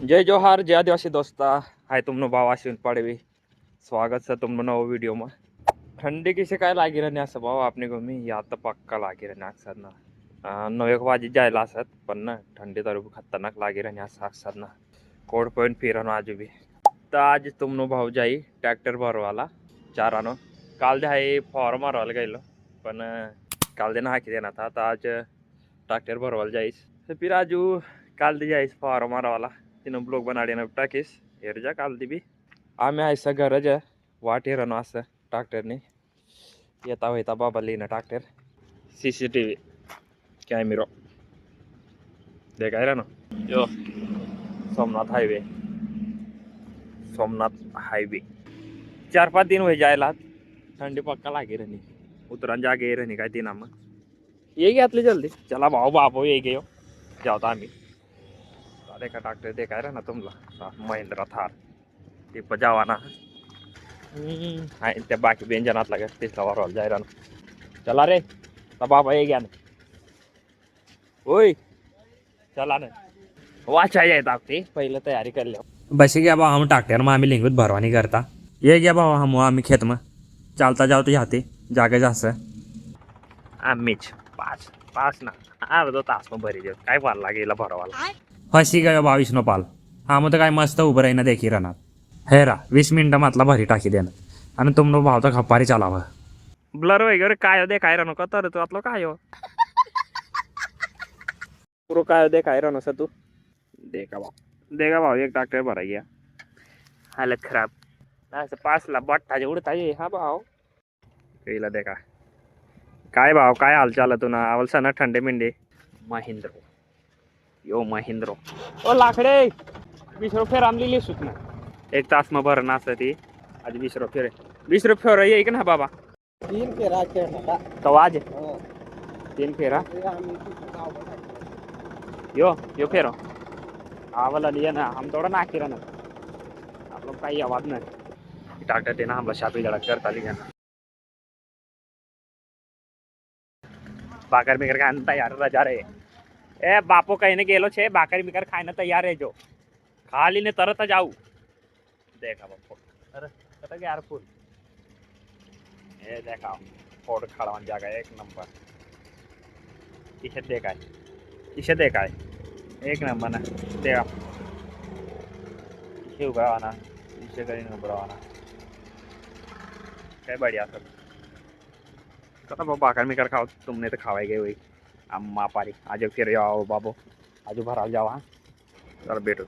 जय जोहार जय आदिवासी दोस्ता हाय तुमनो भाव अश्विन पाड़वी स्वागत है तुमनो नवो वीडियो में। ठंडी किसे काय लागी रहने असं भाव आपने को मी या तर पक्का लागी रहने अक्सर ना 9 वाजी जायला असत पण ना थंडी तर खतरनाक लागी रहने असं अक्सर ना कोड पॉइंट फिरन आज भी तर आज तुमनो भाव जाई ट्रॅक्टर भरवाला चारानो काल दे हाय फॉर्म मारवायला गेलो पण काल दे ना हाकी देना था तर आज ट्रॅक्टर भरवायला जाईस तर फिर आजू काल दे जाईस फॉर्म मारवाला तीन ब्लॉग बनाडी ना टाकीस हेरजा काल दी भी आम्ही ऐसा गरज आहे वाट हेरनो असं ट्रॅक्टरने येता होता बाबा लिहिणं ट्रॅक्टर CCTV कॅमेरा देखाय ना यो सोमनाथ हाईवे 4-5 दिन हो जायला ठंडी पक्का लागे रहनी उतरान जागे रहनी काय दिन मग ये घेतली जल्दी चला भाऊ बाबू ये गयो जाता आम्ही देखा ट्रॅक्टर देखाय ना तुम्हाला महिंद्रा थार ते पजावाना त्या बाकी व्यंजनात लागत तिसला वारवाल जायला चला रे बाबा ये घ्या ना होय चला ना वाचा येतात ते पहिलं तयारी करल्या बस गया बा हम ट्रॅक्टर में आम्ही लिंगूत भरवानी करता ये गया बा हम आम्ही खेत में चालता जाओ तो जाते जागे जास आम्हीच पाच ना अर्धा तास मग भरी देऊ काय पाला गेला भरवाला हसी गयो बा विष्णू पाल हा मग काय मस्त उभं राहीना देखी राहणार हेरा 20 मिनिटं मातला भरी टाकी देणार आणि तुमनो भावचा खपारी चालावा ब्लर वगैरे काय देखाय राहनो का तर तू आतलो काय हो पुरो काय देखाय राहनो सा तू देगा भाव एक ट्रॅक्टर भरा गया हालत खराब असं 5 ला बट्टा उडता ये हा भाव पहिला देखा काय भाव काय हालचाल तू ना आवलसा ना ठंडे मिंडे महिंद्र यो महिंद्रो ओ लाकडे 20 रुपये रामलेली सुटना 1 तास में भरना ती आज 20 रुपये 20 रुपये ये ना बाबा 3 फेरा तो आज 3 फेरा यो फेरो आवला लिया ना हम थोड़ा नाकी रहना आप लोग काही आवाज नाही ट्रॅक्टर देना हम शापी जड़ा करता लिया भाकर बिकर खाने तैयार रह जा रहे ए बापो कहीं ने गेलो छे भाकर बिकर खाने तैयार है जो खाली ने तरत जाऊ देखा बापो अरे कत यार फुल ए देखा फोड़ खड़ावन जागा एक नंबर इसे देखा एक नंबर ना देखा इसे उभरावाना इसे करीने उभरावाना काय बढ़िया सब कता बाबा भाकर मिकर खाओ तुमने तो खावाई गए वही अम्मा पारी आज फिर आओ बाबू आज भरा जाओ हाँ चलो बेटो